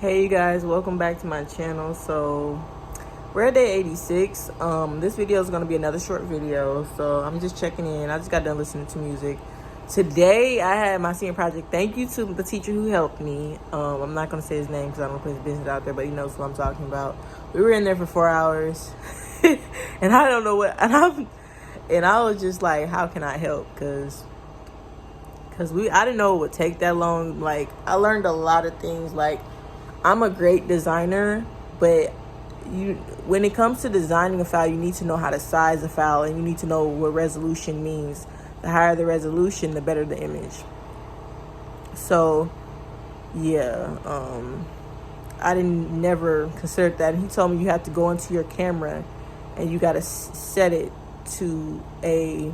Hey you guys, welcome back to my channel. So we're at day 86. This video is going to be another short video, so I'm just checking in. I just got done listening to music. Today I had my senior project. Thank you to the teacher who helped me. I'm not going to say his name because I don't want to put his business out there, but he knows what I'm talking about. We were in there for 4 hours and I don't know what, and I was just like, how can I help? Because I didn't know it would take that long. Like, I learned a lot of things. Like, I'm a great designer, but when it comes to designing a file, you need to know how to size a file, and you need to know what resolution means. The higher the resolution, the better the image. So yeah, I didn't never consider that. And he told me you have to go into your camera and you got to set it to a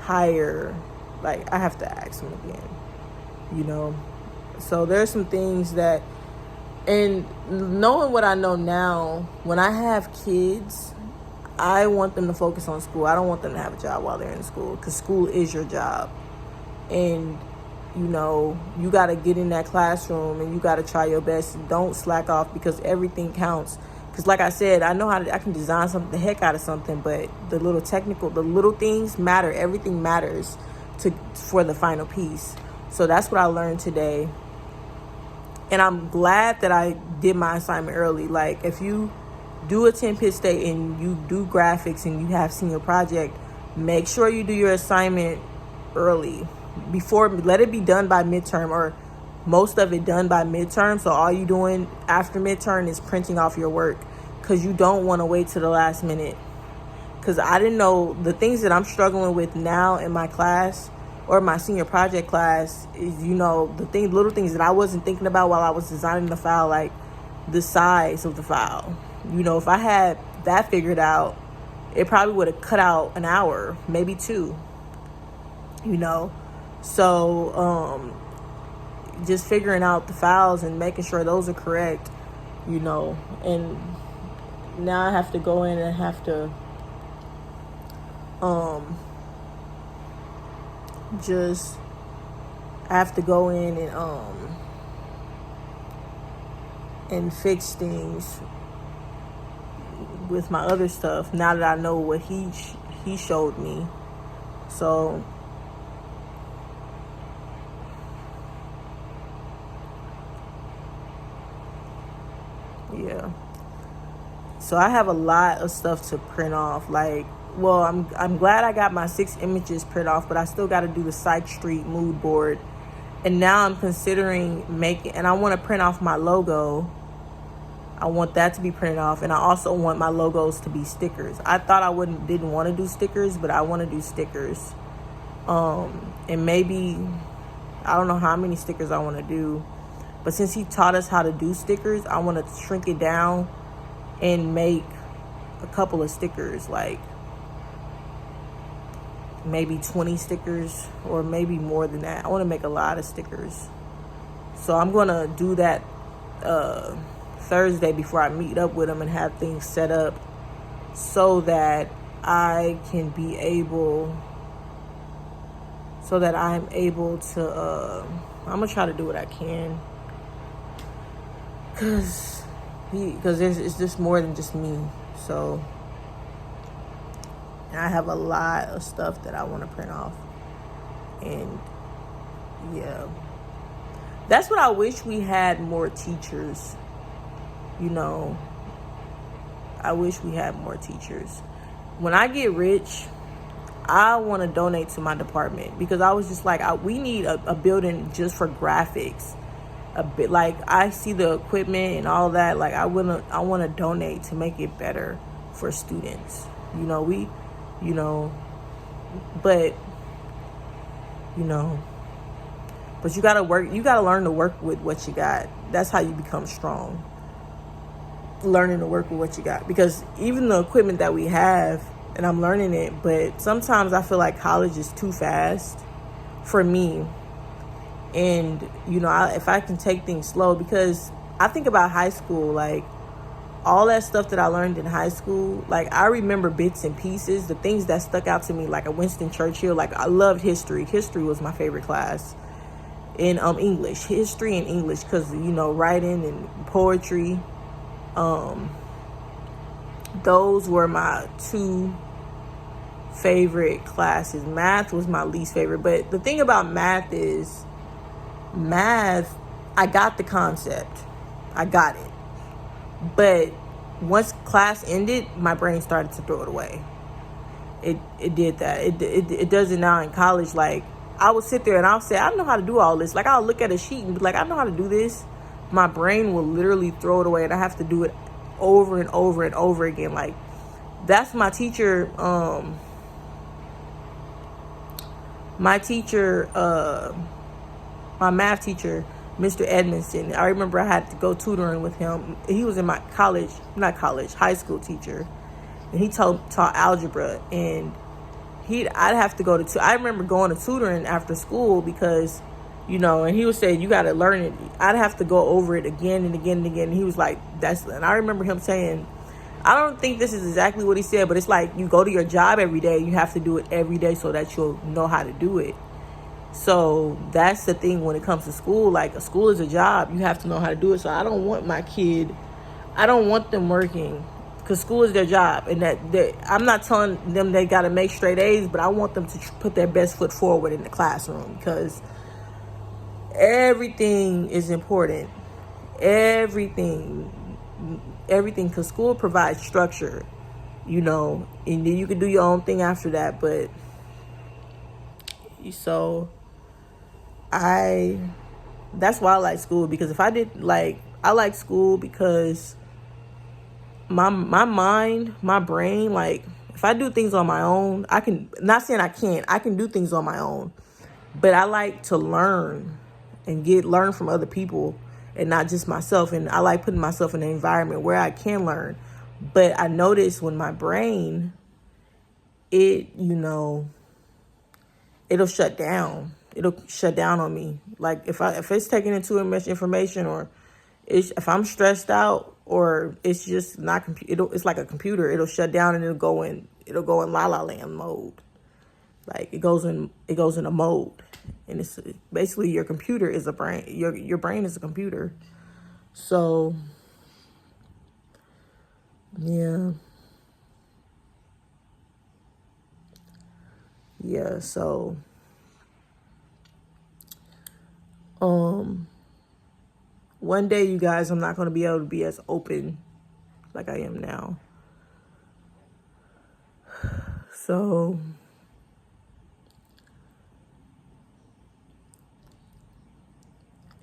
higher, like, I have to ask him again, so there's some things that, and knowing what I know now, when I have kids, I want them to focus on school. I don't want them to have a job while they're in school, because school is your job. And you got to get in that classroom and you got to try your best. Don't slack off, because everything counts. Because like I said, I know I can design the heck out of something, but the little things matter. Everything matters for the final piece. So that's what I learned today. And I'm glad that I did my assignment early. Like, if you do attend Pitt State and you do graphics and you have senior project, make sure you do your assignment early. Let it be done by midterm, or most of it done by midterm. So all you doing after midterm is printing off your work, because you don't want to wait to the last minute. Because I didn't know the things that I'm struggling with now in my class, or my senior project class, is, little things that I wasn't thinking about while I was designing the file, like the size of the file. If I had that figured out, it probably would have cut out an hour, maybe 2, So, just figuring out the files and making sure those are correct, and now I have to go in and have to, I have to go in and fix things with my other stuff now that I know what he showed me. So yeah. So I have a lot of stuff to print off. Like, well, I'm glad I got my 6 images print off, but I still got to do the Psych Street mood board. And now I'm considering and I want to print off my logo. I want that to be printed off, and I also want my logos to be stickers. I thought I didn't want to do stickers, but I want to do stickers. And maybe, I don't know how many stickers I want to do, but since he taught us how to do stickers, I want to shrink it down and make a couple of stickers, like maybe 20 stickers, or maybe more than that. I want to make a lot of stickers. So I'm going to do that Thursday before I meet up with him and have things set up, so that I'm able to, I'm going to try to do what I can, because it's just more than just me. So I have a lot of stuff that I want to print off. And yeah, that's what I wish we had more teachers. I wish we had more teachers. When I get rich, I want to donate to my department, because I was just like, we need a building just for graphics. A bit, like, I see the equipment and all that. Like, I want to donate to make it better for students. But you gotta work. You gotta learn to work with what you got. That's how you become strong. Learning to work with what you got, because even the equipment that we have, and I'm learning it, but sometimes I feel like college is too fast for me. And if I can take things slow, because I think about high school, like all that stuff that I learned in high school, like I remember bits and pieces, the things that stuck out to me, like a Winston Churchill. Like, I loved history. History was my favorite class. in English, history and English, because writing and poetry, those were my two favorite classes. Math was my least favorite, but the thing about math is, I got the concept, I got it, but once class ended, my brain started to throw it away. It did that. It does it now in college. Like, I would sit there and I'll say, I don't know how to do all this. Like, I'll look at a sheet and be like, I know how to do this. My brain will literally throw it away, and I have to do it over and over and over again. Like, that's my teacher. My math teacher, Mr. Edmondson. I remember I had to go tutoring with him. He was in my high school teacher. And he taught algebra, and I'd have to go to, I remember going to tutoring after school because, and he would say, you got to learn it. I'd have to go over it again and again and again. And he was like, and I remember him saying, I don't think this is exactly what he said, but it's like, you go to your job every day, you have to do it every day so that you'll know how to do it. So that's the thing when it comes to school. Like, a school is a job. You have to know how to do it. So I don't want them working, because school is their job, and I'm not telling them they got to make straight A's, but I want them to put their best foot forward in the classroom, because everything is important. Everything, because school provides structure, and then you can do your own thing after that. But so that's why I like school, because I like school because my mind, my brain, like, if I do things on my own, not saying I can't, I can do things on my own, but I like to learn and learn from other people and not just myself. And I like putting myself in an environment where I can learn. But I notice when my brain, it'll shut down. It'll shut down on me. Like, if it's taking in too much information, or if I'm stressed out, or it's just not it's like a computer. It'll shut down and it'll go in la la land mode. Like, it goes in a mode, and it's basically your computer is a brain. Your brain is a computer. So yeah. So one day, you guys, I'm not going to be able to be as open like I am now. So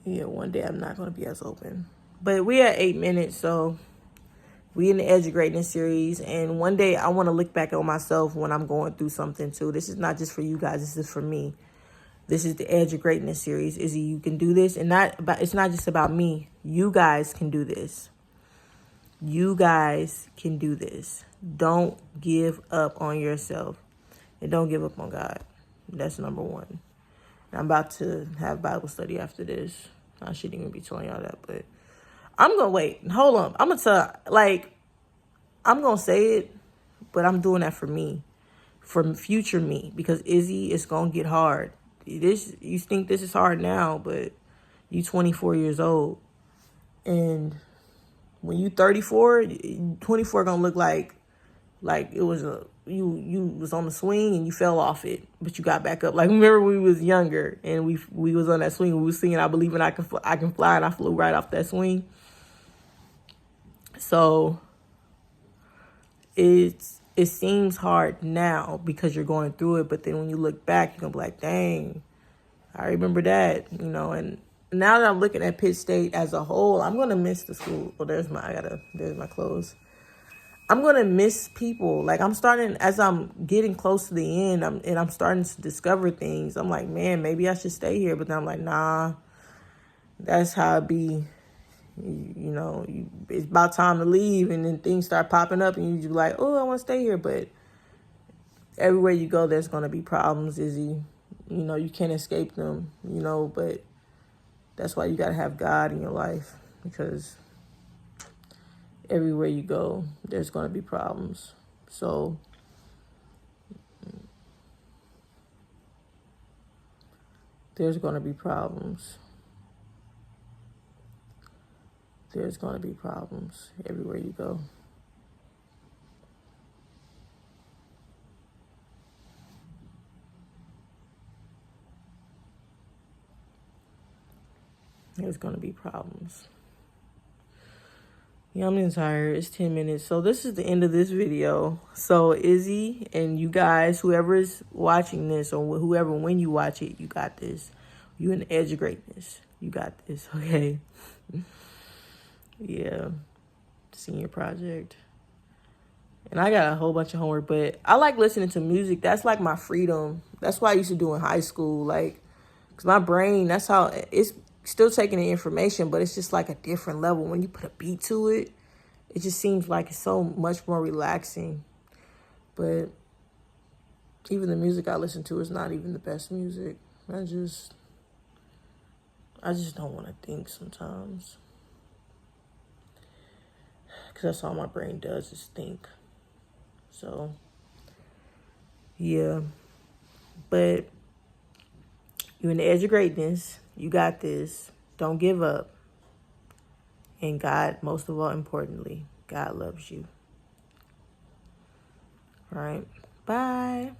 yeah, one day I'm not going to be as open. But we at 8 minutes, so we in the Edge of Greatness series. And one day I want to look back on myself when I'm going through something too. This is not just for you guys. This is for me. This is the Edge of Greatness series. Izzy, you can do this. And it's not just about me. You guys can do this. You guys can do this. Don't give up on yourself. And don't give up on God. That's number one. And I'm about to have Bible study after this. I shouldn't even be telling y'all that, but I'm going to wait. Hold on. I'm going to say it, but I'm doing that for me, for future me, because Izzy, it's going to get hard. You think this is hard now, but you 24 years old. And when you 34, 24 going to look like it was you was on the swing and you fell off it, but you got back up. Like, remember when we was younger and we was on that swing, we was singing I Believe in I Can Fly, and I flew right off that swing. So it seems hard now because you're going through it, but then when you look back, you're gonna be like, dang, I remember that, and now that I'm looking at Pitt State as a whole, I'm gonna miss the school. Well, there's my clothes. I'm going to miss people. Like, as I'm getting close to the end, I'm starting to discover things. I'm like, man, maybe I should stay here. But then I'm like, nah, that's how it be. It's about time to leave, and then things start popping up, and you just be like, oh, I want to stay here. But everywhere you go, there's going to be problems, Izzy. You can't escape them, but that's why you got to have God in your life, because everywhere you go, there's going to be problems. So There's going to be problems. There's going to be problems everywhere you go. There's going to be problems. Yeah, I'm tired. It's 10 minutes. So this is the end of this video. So Izzy and you guys, whoever is watching this or whoever, when you watch it, you got this. You in the edge of greatness. You got this, okay? Yeah. Senior project. And I got a whole bunch of homework, but I like listening to music. That's like my freedom. That's what I used to do in high school. Like, because my brain, that's how, it's still taking the information, but it's just like a different level. When you put a beat to it, it just seems like it's so much more relaxing. But even the music I listen to is not even the best music. I just don't want to think sometimes. Because that's all my brain does is think. So, yeah. But you're in the edge of greatness. You got this. Don't give up. And God, most of all, importantly, God loves you. All right. Bye.